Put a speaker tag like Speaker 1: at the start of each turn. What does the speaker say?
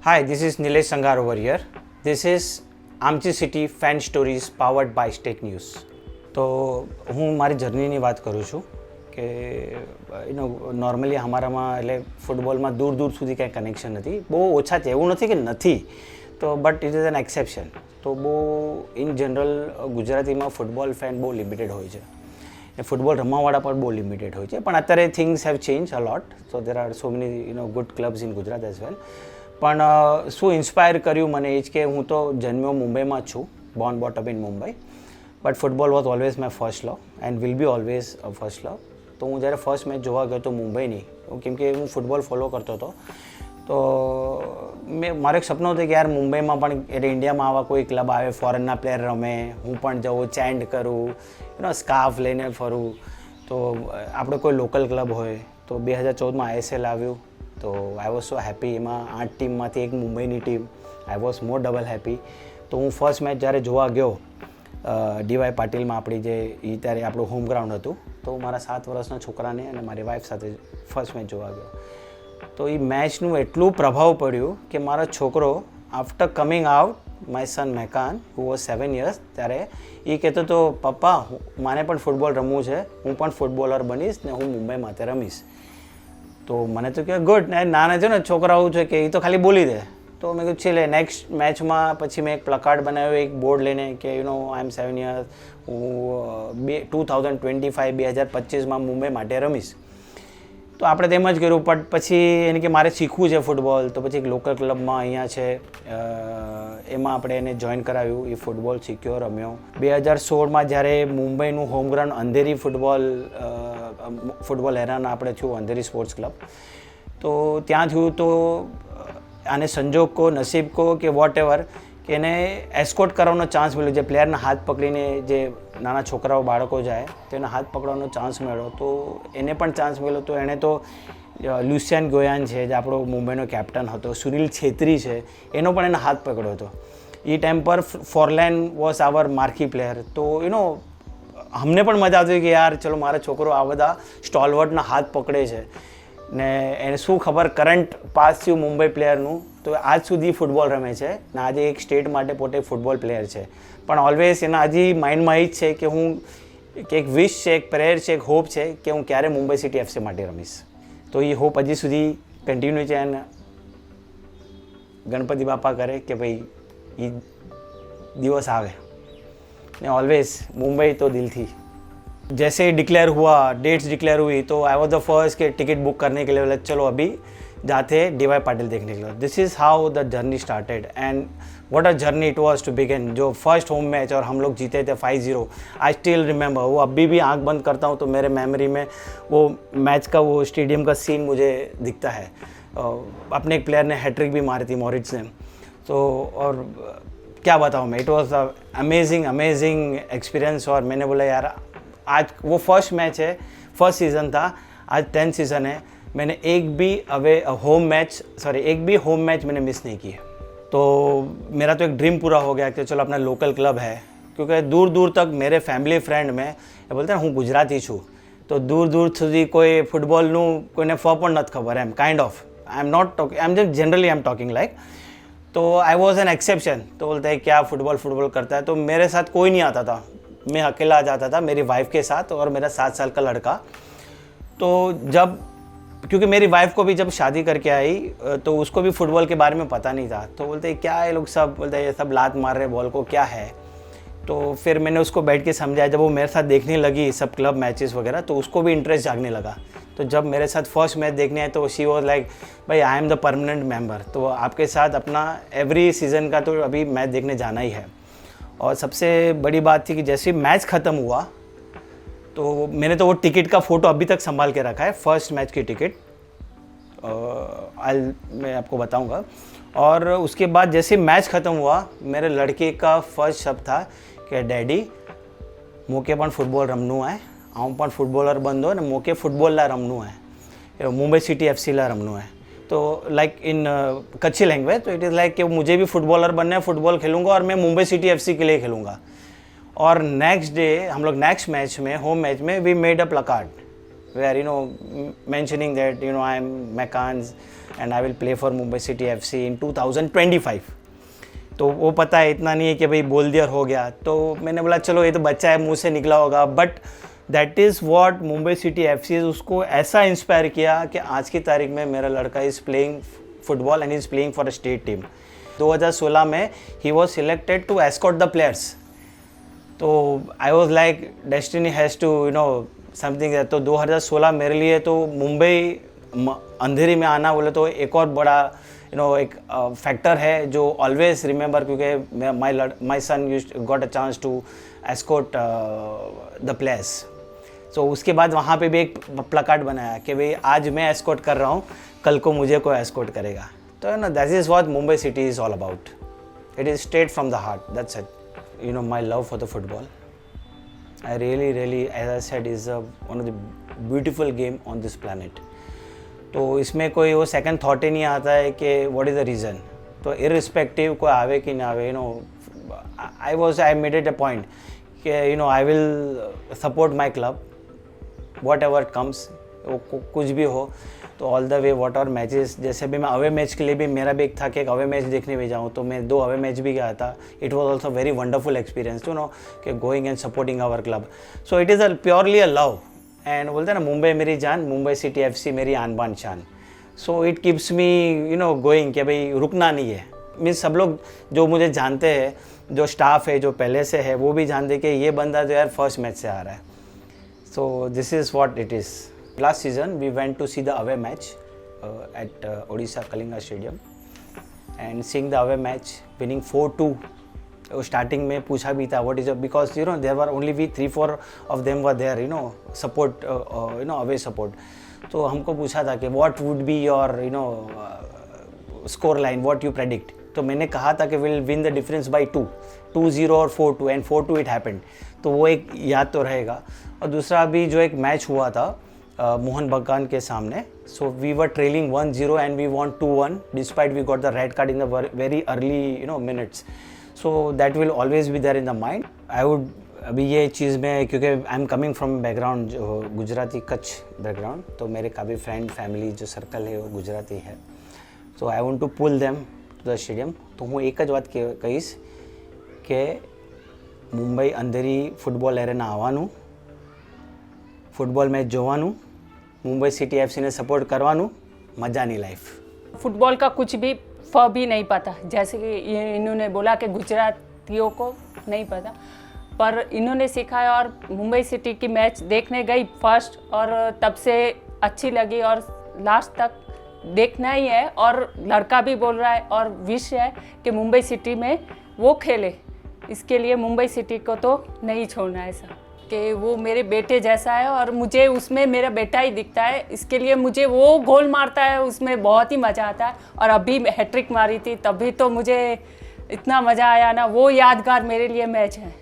Speaker 1: Hi, this is Nilesh Sangar over here. This is Amchi city fan stories powered by state news. તો હું મારી જર્નીની વાત કરું છું કે નોર્મલી અમારામાં એટલે ફૂટબોલમાં દૂર દૂર સુધી કાંઈ કનેક્શન નથી, બહુ ઓછા છે, એવું નથી કે નથી તો, but it is an exception. તો બહુ ઇન જનરલ ગુજરાતીમાં ફૂટબોલ ફેન બહુ લિમિટેડ હોય છે, ફૂટબોલ રમવાવાળા પણ બહુ લિમિટેડ હોય છે. પણ અત્યારે things have change a lot, so there are so many good clubs in Gujarat as well. પણ શું ઇન્સ્પાયર કર્યું મને એ જ કે હું તો જન્મ્યો મુંબઈમાં જ છું, Born boat up in Mumbai, but football was always my first love and will be always first love. તો હું જ્યારે ફર્સ્ટ મેચ જોવા ગયો હતો મુંબઈની, કેમ કે હું ફૂટબોલ ફોલો કરતો હતો, તો મારું એક સપનું હતું કે યાર મુંબઈમાં પણ એટલે ઇન્ડિયામાં આવા કોઈ ક્લબ આવે, ફોરેનના પ્લેયર રમે, હું પણ જાઉં, ચેન્ટ કરું, સ્કાર્ફ લઈને ફરું, તો આપણે કોઈ લોકલ ક્લબ હોય. તો 2014માં ISL આવ્યું, તો આઈ વોઝ સો હેપી. એમાં 8 ટીમમાંથી એક મુંબઈની team, I was more double happy. તો હું ફર્સ્ટ મેચ જ્યારે જોવા ગયો DY પાટીલમાં, આપણી જે એ ત્યારે આપણું હોમ ગ્રાઉન્ડ હતું, તો હું મારા 7 વર્ષના છોકરાને અને મારી વાઈફ સાથે ફર્સ્ટ મેચ જોવા ગયો. તો એ મેચનું એટલું પ્રભાવ પડ્યું કે મારો છોકરો after coming out, my son મેકાન હુ વોઝ 7 years, ત્યારે એ કહેતો તો પપ્પા મારે પણ ફૂટબોલ રમવું છે, હું પણ ફૂટબોલર બનીશ ને હું મુંબઈમાં તે રમીશ. તો મને તો કે ગુડ, ને નાના છે ને છોકરાઓ છે કે એ તો ખાલી બોલી દે. તો મેં કીધું છેલ્લે નેક્સ્ટ મેચમાં પછી મેં એક પ્લકાર્ડ બનાવ્યો, એક બોર્ડ લઈને કે આઈ એમ 7 years, હું 2025 મુંબઈ માટે રમીશ. તો આપણે તેમ જ કર્યું. પણ પછી એને કે મારે શીખવું છે ફૂટબોલ, તો પછી એક લોકલ ક્લબમાં અહીંયા છે એમાં આપણે એને જોઈન કરાવ્યું, એ ફૂટબોલ શીખ્યો, રમ્યો. 2016માં જ્યારે મુંબઈનું હોમ ગ્રાઉન્ડ અંધેરી ફૂટબોલ એરાના આપણે થયું, અંધેરી સ્પોર્ટ્સ ક્લબ, તો ત્યાં થયું. તો આને સંજોગ કહો, નસીબ કહો કે વોટ એવર, કે એને એસ્કોર્ટ કરવાનો ચાન્સ મળ્યો. જે પ્લેયરના હાથ પકડીને જે નાના છોકરાઓ બાળકો જાય તો એના હાથ પકડવાનો ચાન્સ મળ્યો, તો એને પણ ચાન્સ મળ્યો. તો એણે તો લ્યુસિયન ગોયાન છે જે આપણો મુંબઈનો કેપ્ટન હતો, સુનિલ છેત્રી છે, એનો પણ એને હાથ પકડ્યો હતો. એ ટાઈમ પર ફોરલેન વોઝ આવર માર્કી પ્લેયર. તો અમને પણ મજા આવતી કે યાર ચલો મારો છોકરો આ બધા સ્ટોલવર્ટના હાથ પકડે છે, ને એને શું ખબર કરંટ પાસ થયું મુંબઈ પ્લેયરનું, તો આજ સુધી ફૂટબોલ રમે છે ને આજે એક સ્ટેટ માટે પોતે ફૂટબોલ પ્લેયર છે. પણ ઓલવેઝ એના હજી માઇન્ડમાં એ જ છે કે હું એક વિશ છે, એક પ્રેયર છે, એક હોપ છે કે હું ક્યારે મુંબઈ સિટી FC માટે રમીશ. તો એ હોપ હજી સુધી કન્ટિન્યુ છે અને ગણપતિ બાપા કરે કે ભાઈ એ દિવસ આવે ને ઓલવેઝ मुंबई तो दिल थी. जैसे ही डिक्लेयर हुआ, डेट्स डिक्लेयर हुई, तो आई वॉज द फर्स्ट के टिकट बुक करने के लिए बोला चलो अभी जाते हैं DY पाटिल देखने के लिए. This is how the journey started and what a journey it was to begin. जो फर्स्ट होम मैच और हम लोग जीते थे 5-0, आई स्टिल रिमेंबर. वो अभी भी आंख बंद करता हूँ तो मेरे मेमोरी में वो मैच का वो स्टेडियम का सीन मुझे दिखता है. अपने एक प्लेयर ने हैट्रिक भी मारी थी, मॉरिट्स ने. तो और क्या बताऊँ मैं, इट वॉज अमेजिंग एक्सपीरियंस. और मैंने बोला यार आज वो फर्स्ट मैच है, फर्स्ट सीज़न था, आज 10th सीज़न है, मैंने एक भी होम मैच मैंने मिस नहीं किया. तो मेरा तो एक ड्रीम पूरा हो गया कि चलो अपना लोकल क्लब है, क्योंकि दूर दूर तक मेरे फैमिली फ्रेंड में એ બોલતા ને હું ગુજરાતી છું, તો દૂર દૂર સુધી કોઈ ફૂટબોલનું કોઈને પણ નથી ખબર એમ, kind of. I am not talking, I am just generally I am talking like. तो आई वॉज एन एक्सेप्शन. तो बोलते हैं क्या फुटबॉल करता है, तो मेरे साथ कोई नहीं आता था, मैं अकेला जाता था मेरी वाइफ के साथ और मेरा 7 साल का लड़का. तो जब क्योंकि मेरी वाइफ को भी जब शादी करके आई तो उसको भी फुटबॉल के बारे में पता नहीं था. तो बोलते क्या ये लोग सब, बोलते ये सब लात मार रहे बॉल को, क्या है. तो फिर मैंने उसको बैठ के समझाया. जब वो मेरे साथ देखने लगी सब क्लब मैचेस वगैरह, तो उसको भी इंटरेस्ट जागने लगा. तो जब मेरे साथ फर्स्ट मैच देखने आए तो शी वॉज लाइक भाई I am the permanent member, तो आपके साथ अपना एवरी सीज़न का तो अभी मैच देखने जाना ही है. और सबसे बड़ी बात थी कि जैसे मैच ख़त्म हुआ तो मैंने तो वो टिकट का फ़ोटो अभी तक संभाल के रखा है, फर्स्ट मैच की टिकट मैं आपको बताऊंगा. और उसके बाद जैसे मैच ख़त्म हुआ, मेरे लड़के का फर्स्ट शब्द था कि डैडी मोके पण फूटबॉल रमणुं है, आऊँ पण फूटबॉलर बंदो ने मोके फूटबॉल ला रमणुं है, मुंबई सिटी FC ला रमणुं है. तो लाइक इन कच्छी लैंग्वेज, तो इट इज़ लाइक कि मुझे भी फुटबॉलर बनना है, फुटबॉल खेलूँगा और मैं मुंबई सिटी FC के लिए खेलूँगा. और नेक्स्ट डे हम लोग नेक्स्ट मैच में, होम मैच में, we made a placard where mentioning that I am Mekans and I will play for Mumbai City FC in 2025. तो वो पता है, इतना नहीं है कि भाई बोल दिया और हो गया. तो मैंने बोला चलो ये तो बच्चा है, मुंह से निकला होगा, but that is what Mumbai city FC उसको ऐसा इंस्पायर किया कि आज की तारीख में मेरा लड़का is playing football and is playing for a state team. 2016 में ही was selected to escort the players. तो I was like destiny has to something. तो 2016 मेरे लिए तो मुंबई अंधेरी में आना बोले तो एक और बड़ा एक फैक्टर है जो ऑलवेज रिमेंबर, क्योंकि my son got a chance to escort the players. So उसके बाद वहाँ पे भी एक प्लकार्ड बनाया कि भाई आज मैं एस्कॉर्ट कर रहा हूँ, कल को मुझे कोई एस्कॉर्ट करेगा. तो that is what Mumbai city is all about. It is straight from the heart. That's it. My love for the football. I really, as I said, is one of the beautiful game on this planet. तो इसमें कोई वो second thought ही नहीं आता है कि what is the reason. तो irrespective कोई आवे कि ना आवे, I made it a point कि I will support my club whatever comes, कुछ भी हो. तो all the way what our matches, जैसे भी मैं अवे मैच के लिए भी मेरा भी एक था कि एक अवे मैच देखने भी जाऊँ, तो मैं 2 अवे मैच भी गया था. It was also very wonderful experience कि going and supporting our club. So it is a purely a love. And बोलते हैं ना, मुंबई मेरी जान, मुंबई सिटी FC मेरी आन बान शान. So it keeps me going कि भाई रुकना नहीं है. मीन्स सब लोग जो मुझे जानते हैं, जो स्टाफ है जो पहले से है, वो भी जानते कि ये बंदा तो यार फर्स्ट मैच से आ रहा है. So this is what it is. Last season we went to see the away match at Odisha Kalinga Stadium, and seeing the away match winning 4-2. Starting में पूछा भी था what is it, because there were only we 3-4 of them were there, support, away support. तो हमको पूछा था कि what would be your score line, what you predict. तो मैंने कहा था कि we'll win the difference by 2-0 और 4-2, and 4-2 it happened. तो वो एक याद तो रहेगा. और दूसरा अभी जो एक मैच हुआ था मोहन बगान के सामने, so we were trailing 1-0 and we won 2-1 despite we got the red card in the very early minutes. So that will always be there in the mind. I would अभी ये चीज़ में, क्योंकि I am coming from background जो Gujarati Kutch background, तो मेरे काफ़ी friend family जो सर्कल है वो गुजराती है. So I want to pull them to the stadium. तो હું એક જ વાત કહીશ કે મુંબઈ અંધેરી ફૂટબોલ એરેના આવવાનું, फुटबॉल मैच જોવાનું, मुंबई सिटी FC ने सपोर्ट करवानू, मजा नहीं लाइफ.
Speaker 2: फुटबॉल का कुछ भी भी नहीं पता, जैसे कि इन्होंने बोला कि गुजरातियों को नहीं पता, पर इन्होंने सिखाया. और मुंबई सिटी की मैच देखने गई फर्स्ट, और तब से अच्छी लगी और लास्ट तक देखना ही है. और लड़का भी बोल रहा है और विश है कि मुंबई सिटी में वो खेले. इसके लिए मुंबई सिटी को तो नहीं छोड़ना है सर, कि वो मेरे बेटे जैसा है और मुझे उसमें मेरा बेटा ही दिखता है. इसके लिए मुझे वो गोल मारता है, उसमें बहुत ही मज़ा आता है. और अभी हैट्रिक मारी थी, तभी तो मुझे इतना मज़ा आया ना, वो यादगार मेरे लिए मैच है.